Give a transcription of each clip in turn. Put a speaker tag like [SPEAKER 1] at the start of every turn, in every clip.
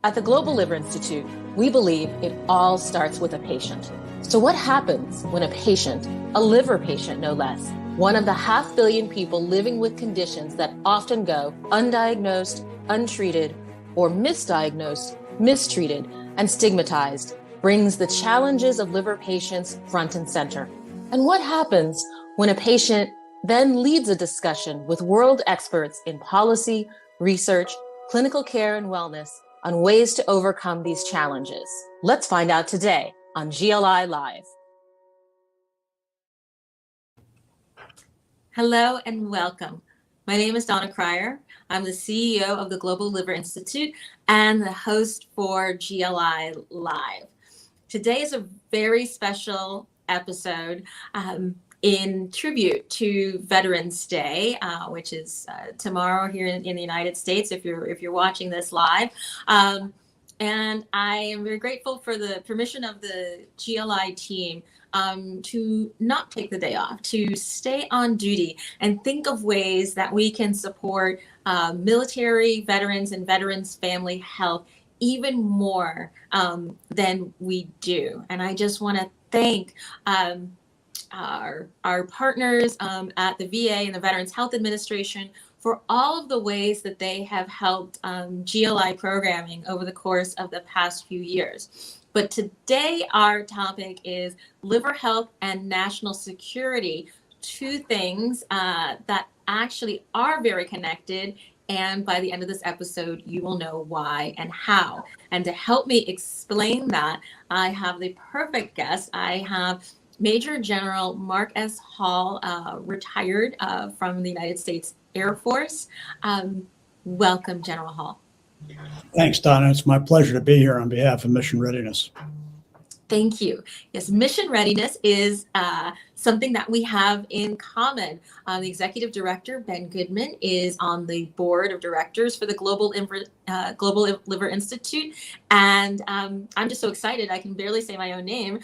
[SPEAKER 1] At the Global Liver Institute, we believe it all starts with a patient. So what happens when a patient, a liver patient no less, one of the 500 million people living with conditions that often go undiagnosed, untreated, or misdiagnosed, mistreated, and stigmatized, brings the challenges of liver patients front and center? And what happens when a patient then leads a discussion with world experts in policy, research, clinical care, and wellness on ways to overcome these challenges? Let's find out today on GLI Live. Hello and welcome. My name is Donna Cryer. I'm the CEO of the Global Liver Institute and the host for GLI Live. Today is a very special episode in tribute to Veterans Day, which is tomorrow here in the United States, if you're watching this live. And I am very grateful for the permission of the GLI team to not take the day off, to stay on duty and think of ways that we can support military veterans and veterans' family health even more than we do. And I just want to thank our partners at the VA and the Veterans Health Administration for all of the ways that they have helped GLI programming over the course of the past few years. But today our topic is liver health and national security, two things that actually are very connected. And by the end of this episode, you will know why and how. And to help me explain that, I have the perfect guest. I have Major General Mark S. Hall, retired from the United States Air Force. Welcome, General Hall.
[SPEAKER 2] Thanks, Donna. It's my pleasure to be here on behalf of Mission Readiness.
[SPEAKER 1] Thank you. Yes, mission readiness is something that we have in common. The executive director, Ben Goodman, is on the board of directors for the Global Liver Institute. And I'm just so excited. I can barely say my own name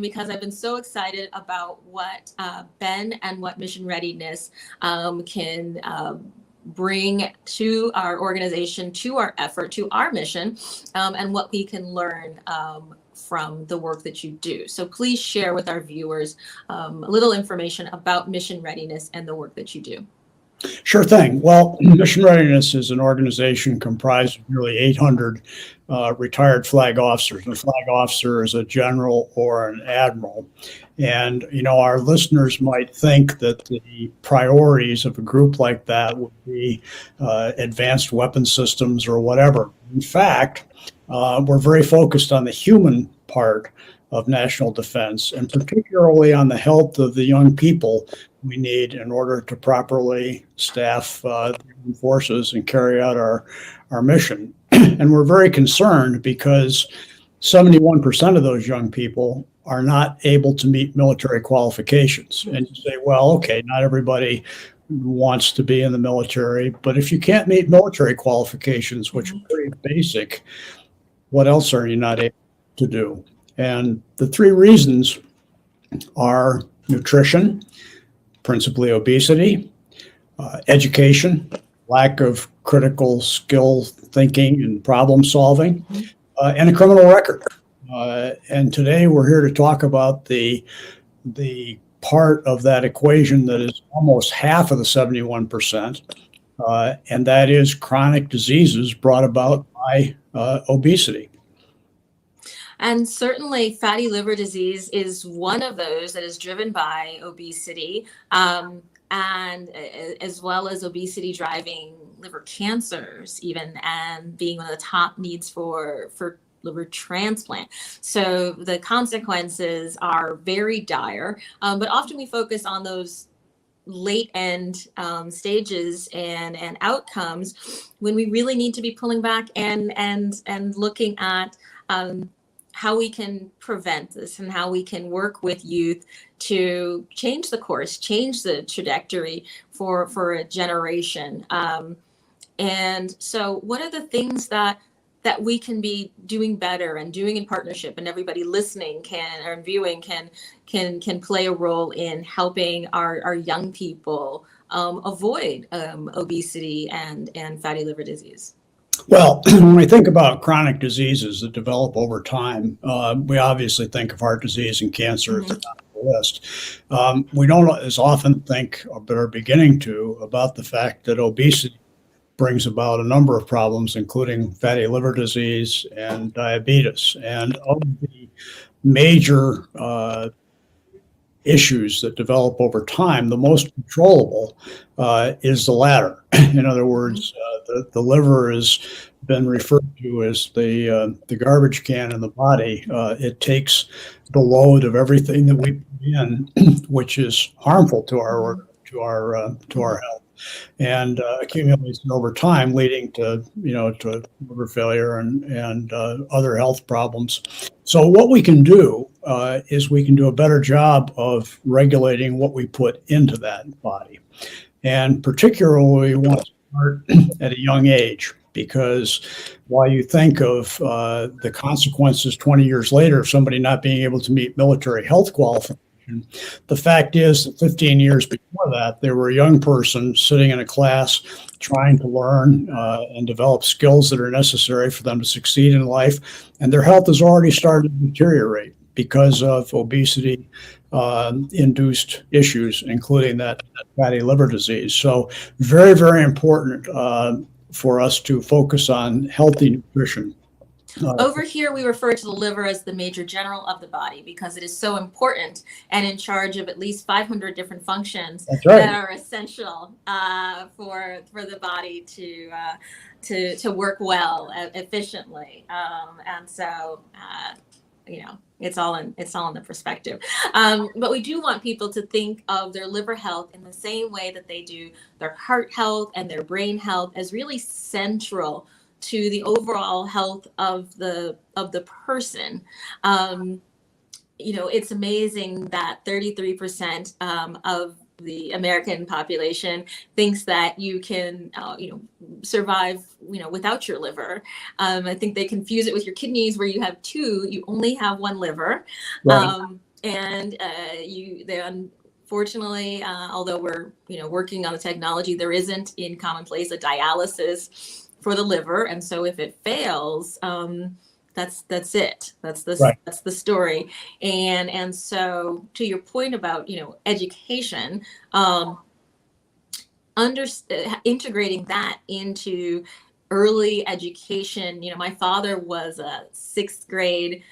[SPEAKER 1] because I've been so excited about what Ben and what mission readiness can bring to our organization, to our effort, to our mission, and what we can learn from the work that you do. So please share with our viewers a little information about mission readiness and the work that you do.
[SPEAKER 2] Sure thing. Well, Mission Readiness is an organization comprised of nearly 800 retired flag officers. A flag officer is a general or an admiral. And, you know, our listeners might think that the priorities of a group like that would be advanced weapon systems or whatever. In fact, we're very focused on the human part of national defense, and particularly on the health of the young people we need in order to properly staff the forces and carry out our mission. And we're very concerned because 71% of those young people are not able to meet military qualifications. And you say, well, okay, not everybody wants to be in the military, but if you can't meet military qualifications, which are pretty basic, what else are you not able to do? And the three reasons are nutrition, principally obesity, education, lack of critical skill thinking and problem solving, and a criminal record. And today we're here to talk about the part of that equation that is almost half of the 71%, and that is chronic diseases brought about by obesity.
[SPEAKER 1] And certainly fatty liver disease is one of those that is driven by obesity, and as well as obesity driving liver cancers even, and being one of the top needs for liver transplant. So the consequences are very dire, but often we focus on those late end stages and outcomes when we really need to be pulling back and looking at how we can prevent this and how we can work with youth to change the course, change the trajectory for a generation. And so what are the things that we can be doing better and doing in partnership, and everybody listening or viewing can play a role in helping our young people avoid obesity and fatty liver disease?
[SPEAKER 2] Well, when we think about chronic diseases that develop over time, we obviously think of heart disease and cancer at the top of the list. We don't as often think, but are beginning to, about the fact that obesity brings about a number of problems, including fatty liver disease and diabetes. And of the major issues that develop over time, the most controllable is the latter. In other words, the liver has been referred to as the garbage can in the body. It takes the load of everything that we put in, which is harmful to our health, and accumulates over time, leading to to liver failure and other health problems. So what we can do is we can do a better job of regulating what we put into that body, and particularly we want to start at a young age, because while you think of the consequences 20 years later of somebody not being able to meet military health qualifications, the fact is that 15 years before that, there were a young person sitting in a class trying to learn and develop skills that are necessary for them to succeed in life, and their health has already started to deteriorate because of obesity induced issues, including that fatty liver disease. So very, very important for us to focus on healthy nutrition.
[SPEAKER 1] Over here, we refer to the liver as the major general of the body because it is so important and in charge of at least 500 different functions that are essential for the body to work well, efficiently. And so, it's all in the perspective. But we do want people to think of their liver health in the same way that they do their heart health and their brain health as really central to the overall health of the person. It's amazing that 33% of the American population thinks that you can, survive, without your liver. I think they confuse it with your kidneys, where you have two, you only have one liver. Right. Unfortunately, although we're, working on the technology, there isn't in commonplace a dialysis for the liver, and so if it fails, that's it. That's the story. And so, to your point about education, integrating that into early education. My father was a 6th grade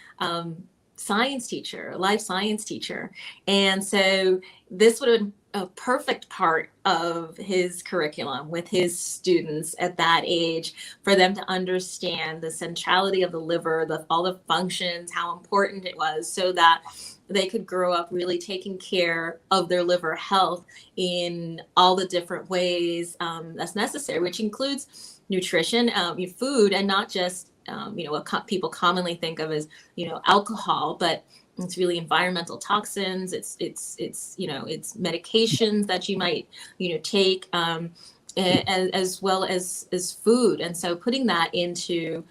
[SPEAKER 1] science teacher, a life science teacher, and so this would have been a perfect part of his curriculum with his students at that age, for them to understand the centrality of the liver, all the functions, how important it was, so that they could grow up really taking care of their liver health in all the different ways that's necessary, which includes nutrition, food, and not just what people commonly think of as alcohol, but it's really environmental toxins. It's medications that you might take, as well as food. And so putting that into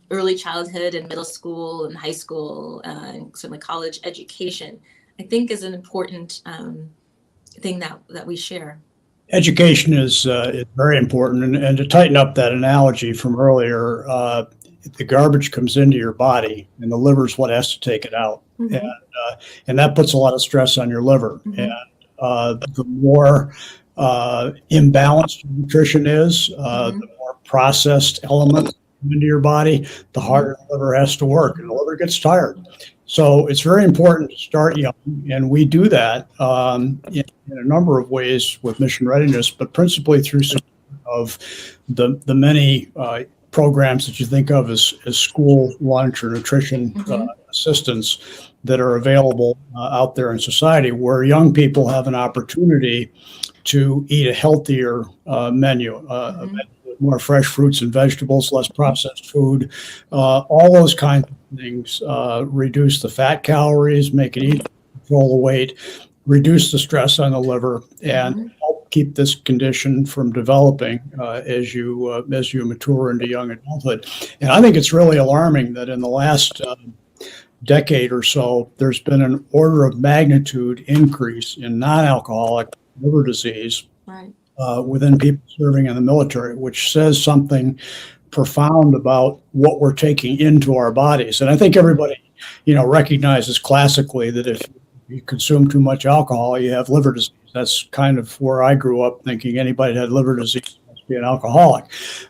[SPEAKER 1] early childhood and middle school and high school and certainly college education, I think is an important thing that we share.
[SPEAKER 2] Education is very important, and to tighten up that analogy from earlier, the garbage comes into your body, and the liver is what has to take it out, mm-hmm. and that puts a lot of stress on your liver. Mm-hmm. And the more imbalanced nutrition is, mm-hmm. the more processed elements come into your body, the harder the liver has to work, and the liver gets tired. So it's very important to start young, and we do that in a number of ways with Mission Readiness, but principally through some of the many programs that you think of as school lunch or nutrition mm-hmm. Assistance that are available out there in society, where young people have an opportunity to eat a healthier menu, mm-hmm. a menu with more fresh fruits and vegetables, less processed food, all those kinds of things reduce the fat calories, make it easy to control the weight, reduce the stress on the liver, and mm-hmm. help keep this condition from developing as you mature into young adulthood. And I think it's really alarming that in the last decade or so, there's been an order of magnitude increase in non-alcoholic liver disease.
[SPEAKER 1] Right.
[SPEAKER 2] within people serving in the military, which says something profound about what we're taking into our bodies. And I think everybody, recognizes classically that if you consume too much alcohol, you have liver disease. That's kind of where I grew up, thinking anybody that had liver disease must be an alcoholic.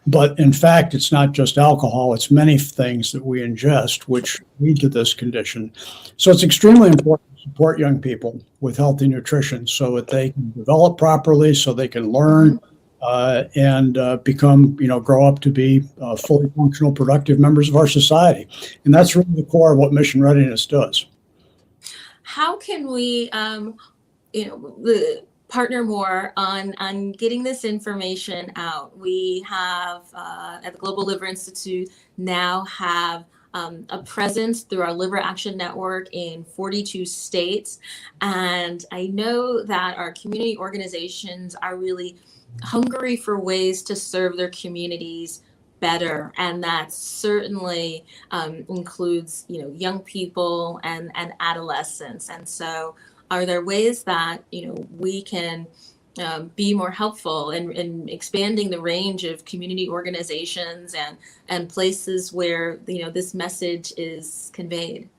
[SPEAKER 2] But in fact, it's not just alcohol, it's many things that we ingest which lead to this condition. So it's extremely important to support young people with healthy nutrition so that they can develop properly, so they can learn and become, grow up to be fully functional, productive members of our society. And that's really the core of what Mission Readiness does.
[SPEAKER 1] How can we, partner more on getting this information out? We have at the Global Liver Institute now have a presence through our Liver Action Network in 42 states. And I know that our community organizations are really hungry for ways to serve their communities better, and that certainly includes young people and adolescents. And so are there ways that we can be more helpful in expanding the range of community organizations and places where this message is conveyed?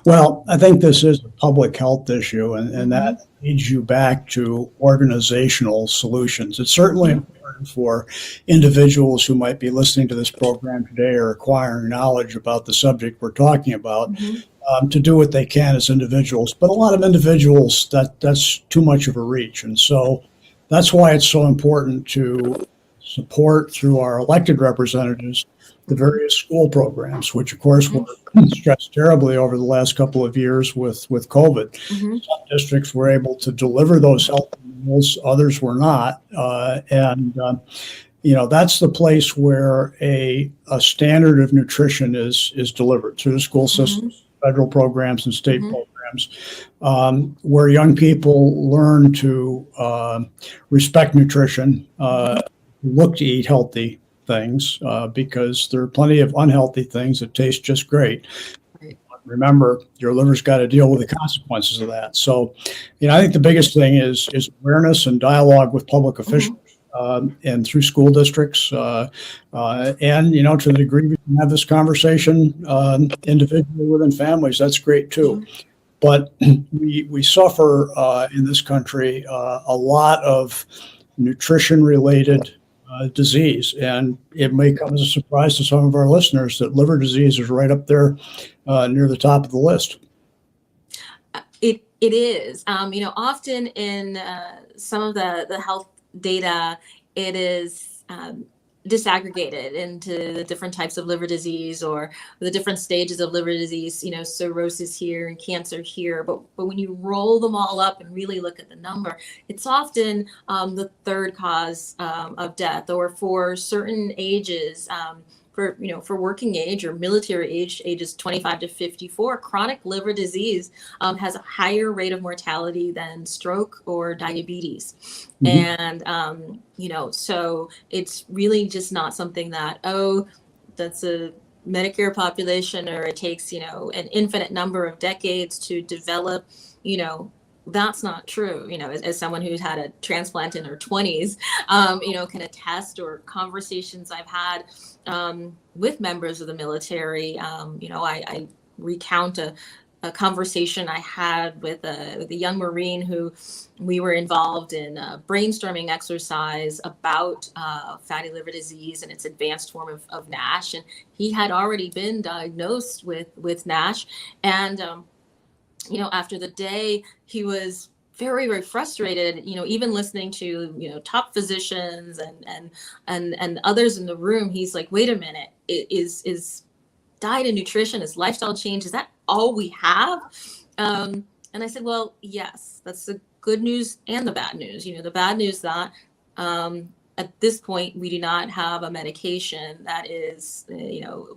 [SPEAKER 2] Well, I think this is a public health issue, and that leads you back to organizational solutions. It's certainly important for individuals who might be listening to this program today or acquiring knowledge about the subject we're talking about to do what they can as individuals. But a lot of individuals, that's too much of a reach. And so that's why it's so important to support through our elected representatives the various school programs, which of course were stressed terribly over the last couple of years with COVID. Some districts were able to deliver those health meals, others were not. That's the place where a standard of nutrition is delivered through the school system, federal programs and state programs, where young people learn to respect nutrition, look to eat healthy things, because there are plenty of unhealthy things that taste just great. Remember, your liver's got to deal with the consequences of that. So, I think the biggest thing is awareness and dialogue with public officials and through school districts. And, to the degree we can have this conversation individually within families, that's great too. But we suffer in this country a lot of nutrition-related disease, and it may come as a surprise to some of our listeners that liver disease is right up there near the top of the list.
[SPEAKER 1] It is. Often in some of the health data, it is disaggregated into the different types of liver disease or the different stages of liver disease, cirrhosis here and cancer here. But when you roll them all up and really look at the number, it's often the third cause of death, or for certain ages, for working age or military age, ages 25 to 54, chronic liver disease has a higher rate of mortality than stroke or diabetes. And, so it's really just not something that, that's a Medicare population, or it takes, an infinite number of decades to develop, that's not true. As someone who's had a transplant in her 20s, can attest, or conversations I've had with members of the military. I recount a conversation I had with a young Marine who we were involved in a brainstorming exercise about fatty liver disease and its advanced form of NASH. And he had already been diagnosed with NASH. And after the day, he was very, very frustrated, even listening to, top physicians and others in the room. He's like, wait a minute, is diet and nutrition, is lifestyle change, is that all we have? And I said, well, yes, that's the good news and the bad news. The bad news that at this point, we do not have a medication that is,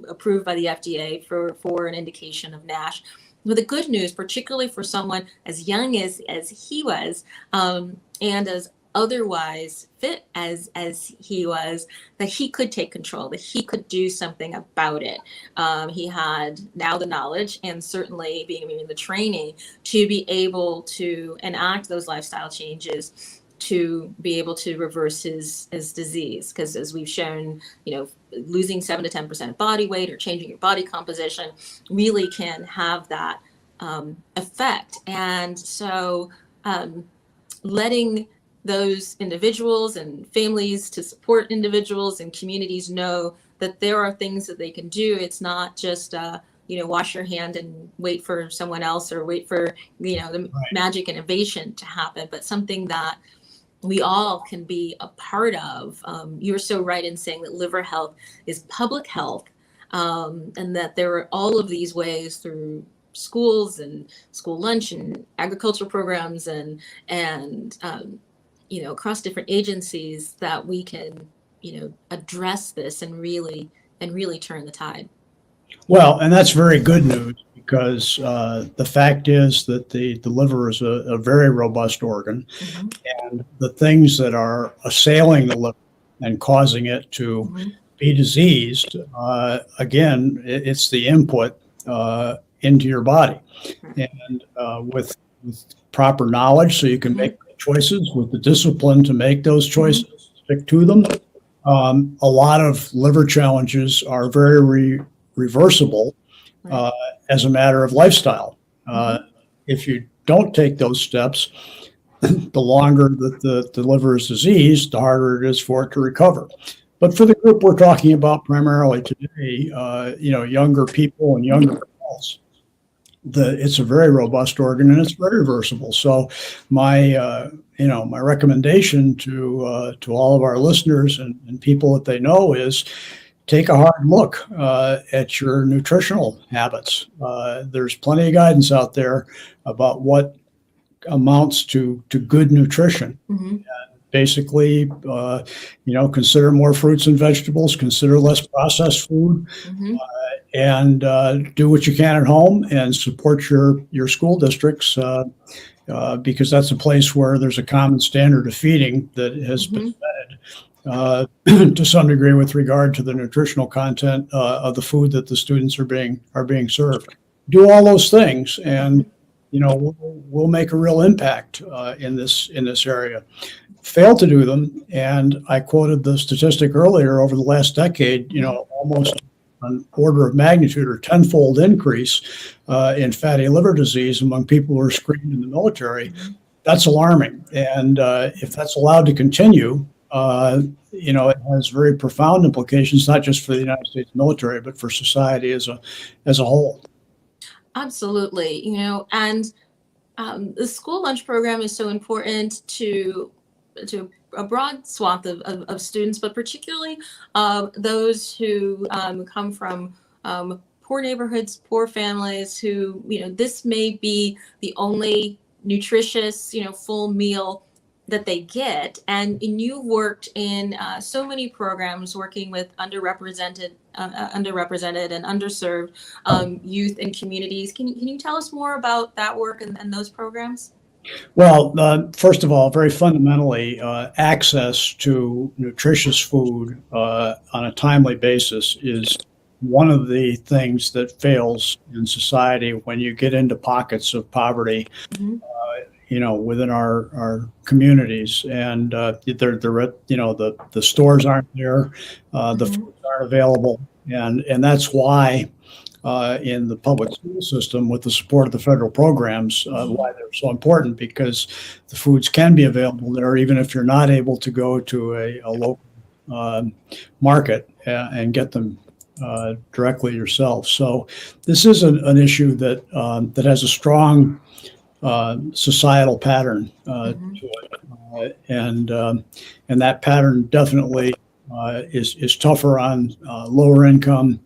[SPEAKER 1] approved by the FDA for an indication of NASH. But the good news, particularly for someone as young as he was, and as otherwise fit as he was, that he could take control, that he could do something about it. He had now the knowledge, and certainly being in the training, to be able to enact those lifestyle changes to be able to reverse his disease. Because as we've shown, losing 7 to 10% body weight or changing your body composition really can have that effect. And so letting those individuals and families to support individuals and communities know that there are things that they can do. It's not just wash your hand and wait for someone else or wait for the
[SPEAKER 2] Right.
[SPEAKER 1] magic innovation to happen, but something that we all can be a part of. You're so right in saying that liver health is public health, and that there are all of these ways through schools and school lunch and agricultural programs and across different agencies that we can address this and really turn the tide.
[SPEAKER 2] Well, and that's very good news because the fact is that the liver is a very robust organ,
[SPEAKER 1] Mm-hmm.
[SPEAKER 2] and the things that are assailing the liver and causing it to
[SPEAKER 1] Mm-hmm.
[SPEAKER 2] be diseased, again, it's the input into your body. And with proper knowledge, so you can make choices, with the discipline to make those choices, stick to them. A lot of liver challenges are very reversible as a matter of lifestyle. If you don't take those steps, the longer that the liver is diseased, the harder it is for it to recover. But for the group we're talking about primarily today, younger people and younger adults, it's a very robust organ and it's very reversible. So my recommendation to all of our listeners and people that they know is take a hard look at your nutritional habits. There's plenty of guidance out there about what amounts to good nutrition.
[SPEAKER 1] Mm-hmm.
[SPEAKER 2] Basically, consider more fruits and vegetables, consider less processed food,
[SPEAKER 1] Mm-hmm.
[SPEAKER 2] and do what you can at home and support your school districts because that's a place where there's a common standard of feeding that has been vetted to some degree with regard to the nutritional content of the food that the students are being served. Do all those things, and we'll make a real impact in this area. Fail to do them, and I quoted the statistic earlier. Over the last decade, almost an order of magnitude or tenfold increase in fatty liver disease among people who are screened in the military. That's alarming, and if that's allowed to continue, it has very profound implications, not just for the United States military, but for society as a whole.
[SPEAKER 1] Absolutely, and the school lunch program is so important to a broad swath of students, but particularly those who come from poor neighborhoods, poor families who, this may be the only nutritious, full meal that they get. And you worked in so many programs working with underrepresented and underserved youth and communities. Can you tell us more about that work and those programs?
[SPEAKER 2] Well, first of all, very fundamentally, access to nutritious food on a timely basis is one of the things that fails in society when you get into pockets of poverty, within our communities. And the stores aren't there, the foods aren't available, and that's why in the public school system, with the support of the federal programs, why they're so important, because the foods can be available there, even if you're not able to go to a local market and get them directly yourself. So this is an issue that has a strong societal pattern to it, and that pattern definitely is tougher on lower income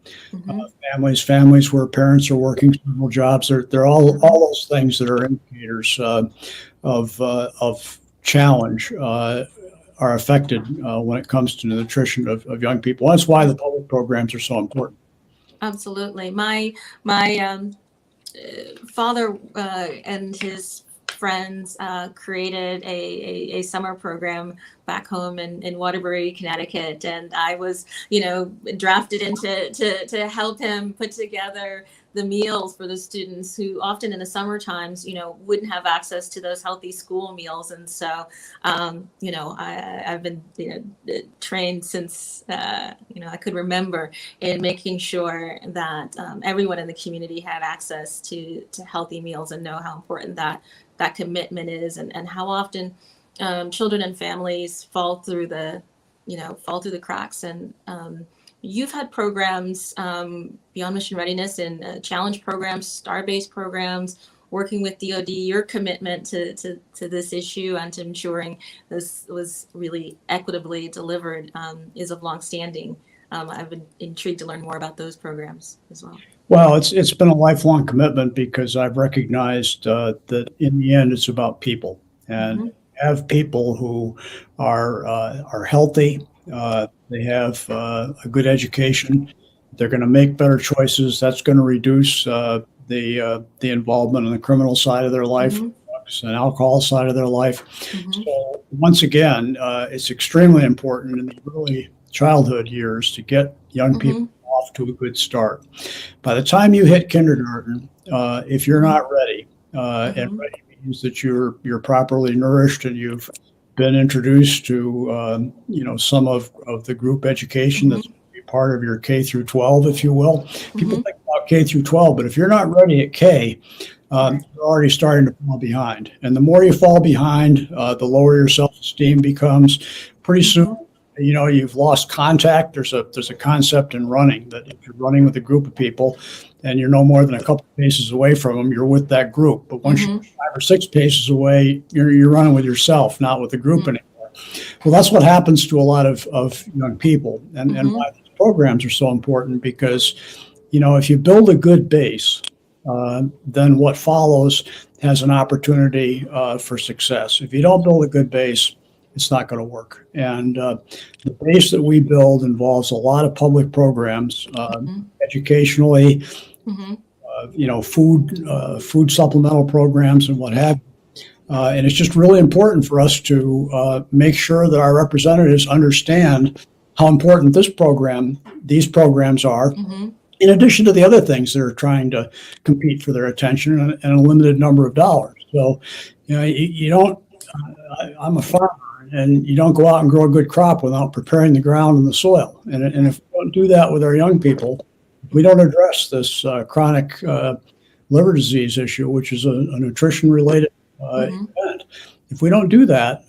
[SPEAKER 2] families where parents are working several jobs. They're all those things that are indicators of challenge are affected when it comes to the nutrition of young people. That's why the public programs are so important.
[SPEAKER 1] Absolutely. My father and his friends created a summer program back home in Waterbury, Connecticut, and I was, drafted into to help him put together the meals for the students who often in the summer times, wouldn't have access to those healthy school meals. And so, I've been trained since, I could remember, in making sure that everyone in the community had access to healthy meals and know how important that commitment is, and how often children and families fall through the cracks. And you've had programs beyond mission readiness and challenge programs, star-based programs, working with DoD. Your commitment to this issue and to ensuring this was really equitably delivered is of longstanding. I've been intrigued to learn more about those programs as well.
[SPEAKER 2] Well, it's been a lifelong commitment because I've recognized that in the end it's about people, and have people who are healthy. They have a good education. They're going to make better choices. That's going to reduce the involvement in the criminal side of their life, drugs and alcohol side of their life. So once again, it's extremely important in the early childhood years to get young people off to a good start. By the time you hit kindergarten, if you're not ready, and ready means that you're properly nourished and you've been introduced to some of the group education that's part of your K through 12, if you will. People think about K through 12, but if you're not ready at K, you're already starting to fall behind. And the more you fall behind, the lower your self-esteem becomes. Pretty soon, you've lost contact. There's a concept in running that if you're running with a group of people and you're no more than a couple of paces away from them, you're with that group. But once you're 5 or 6 paces away, you're running with yourself, not with the group anymore. Well, that's what happens to a lot of young people, and why these programs are so important, because if you build a good base, then what follows has an opportunity for success. If you don't build a good base, it's not going to work. And the base that we build involves a lot of public programs, educationally, food supplemental programs and what have you. And it's just really important for us to make sure that our representatives understand how important these programs are, in addition to the other things that are trying to compete for their attention and a limited number of dollars. So, you don't, I'm a farmer, and you don't go out and grow a good crop without preparing the ground and the soil. And if we don't do that with our young people, we don't address this chronic liver disease issue, which is a nutrition-related event. If we don't do that,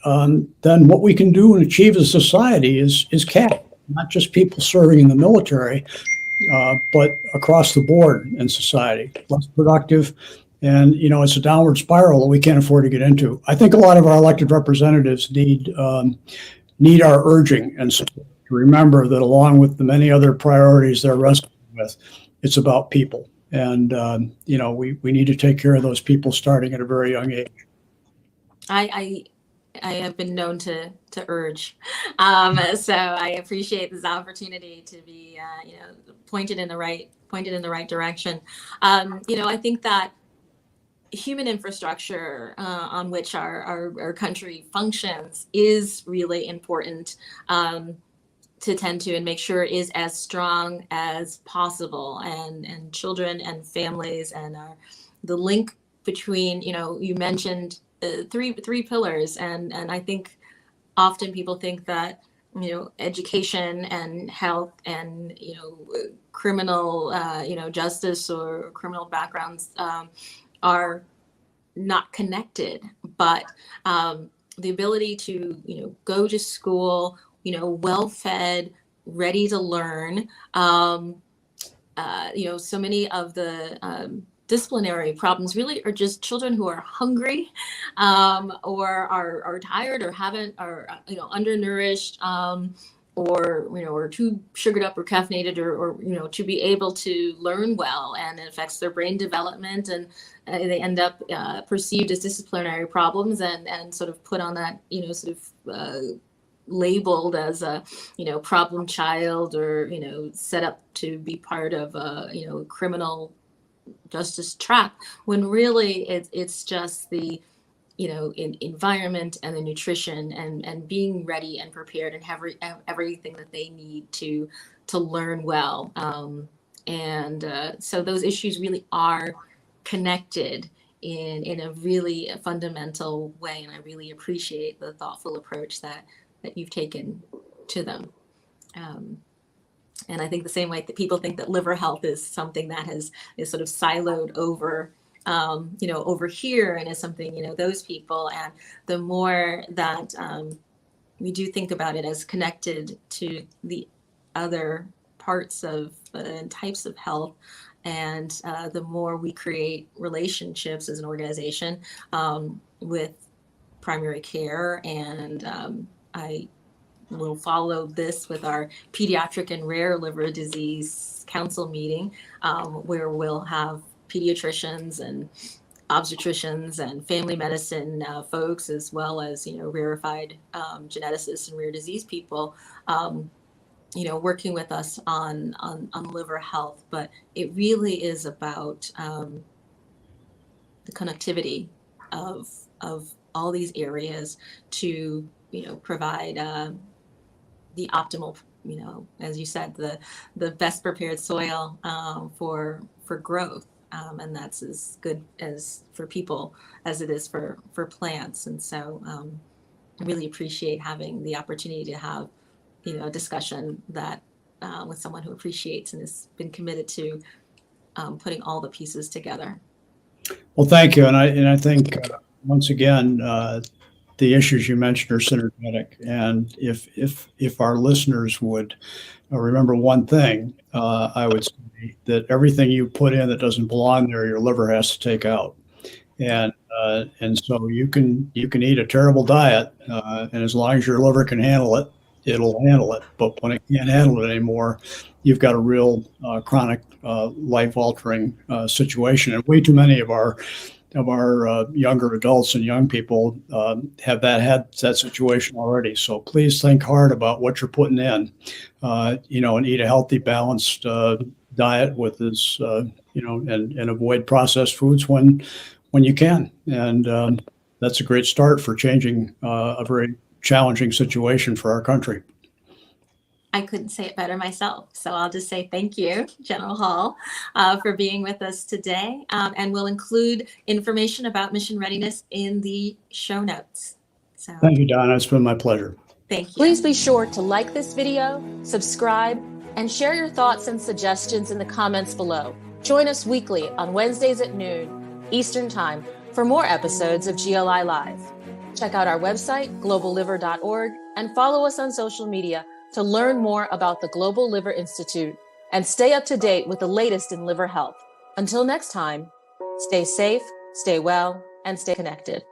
[SPEAKER 2] then what we can do and achieve as a society is capital, not just people serving in the military, but across the board in society, less productive. And, it's a downward spiral that we can't afford to get into. I think a lot of our elected representatives need our urging and support to remember that along with the many other priorities they're wrestling with, it's about people. And, we need to take care of those people starting at a very young age.
[SPEAKER 1] I have been known to urge, so I appreciate this opportunity to be, pointed in the right direction. I think that human infrastructure on which our country functions is really important to tend to and make sure is as strong as possible. And children and families and the link between, you mentioned three pillars, and I think often people think that education and health and criminal justice or criminal backgrounds are not connected, but the ability to go to school, well fed, ready to learn. So many of the disciplinary problems really are just children who are hungry, or are tired, or undernourished, or too sugared up or caffeinated, or to be able to learn well, and it affects their brain development, and they end up perceived as disciplinary problems and sort of put on that labeled as a problem child, or set up to be part of a criminal justice trap, when really it's just the in environment and the nutrition and being ready and prepared and have everything that they need to learn well. So those issues really are connected in a really fundamental way. And I really appreciate the thoughtful approach that you've taken to them. And I think the same way that people think that liver health is something that is sort of siloed over, over here, and is something, those people. And the more that we do think about it as connected to the other parts of and types of health, and the more we create relationships as an organization with primary care, and I will follow this with our pediatric and rare liver disease council meeting, where we'll have pediatricians and obstetricians and family medicine folks, as well as rarefied geneticists and rare disease people, working with us on liver health. But it really is about the connectivity of all these areas to provide the optimal, as you said, the best prepared soil for growth. And that's as good as for people as it is for plants. And so I really appreciate having the opportunity to have, a discussion that with someone who appreciates and has been committed to putting all the pieces together.
[SPEAKER 2] Well, thank you. And I think once again, the issues you mentioned are synergetic. And if our listeners would remember one thing, I would say that everything you put in that doesn't belong there, your liver has to take out. And so you can eat a terrible diet, and as long as your liver can handle it, it'll handle it. But when it can't handle it anymore, you've got a real chronic, life-altering situation. And way too many of our younger adults and young people have had that situation already. So please think hard about what you're putting in, and eat a healthy, balanced diet with this, and avoid processed foods when you can. And that's a great start for changing a very challenging situation for our country.
[SPEAKER 1] I couldn't say it better myself. So I'll just say thank you, General Hall, for being with us today. And we'll include information about mission readiness in the show notes. So
[SPEAKER 2] thank you, Donna. It's been my pleasure.
[SPEAKER 1] Thank you.
[SPEAKER 3] Please be sure to like this video, subscribe, and share your thoughts and suggestions in the comments below. Join us weekly on Wednesdays at noon Eastern Time for more episodes of GLI Live. Check out our website, globalliver.org, and follow us on social media to learn more about the Global Liver Institute and stay up to date with the latest in liver health. Until next time, stay safe, stay well, and stay connected.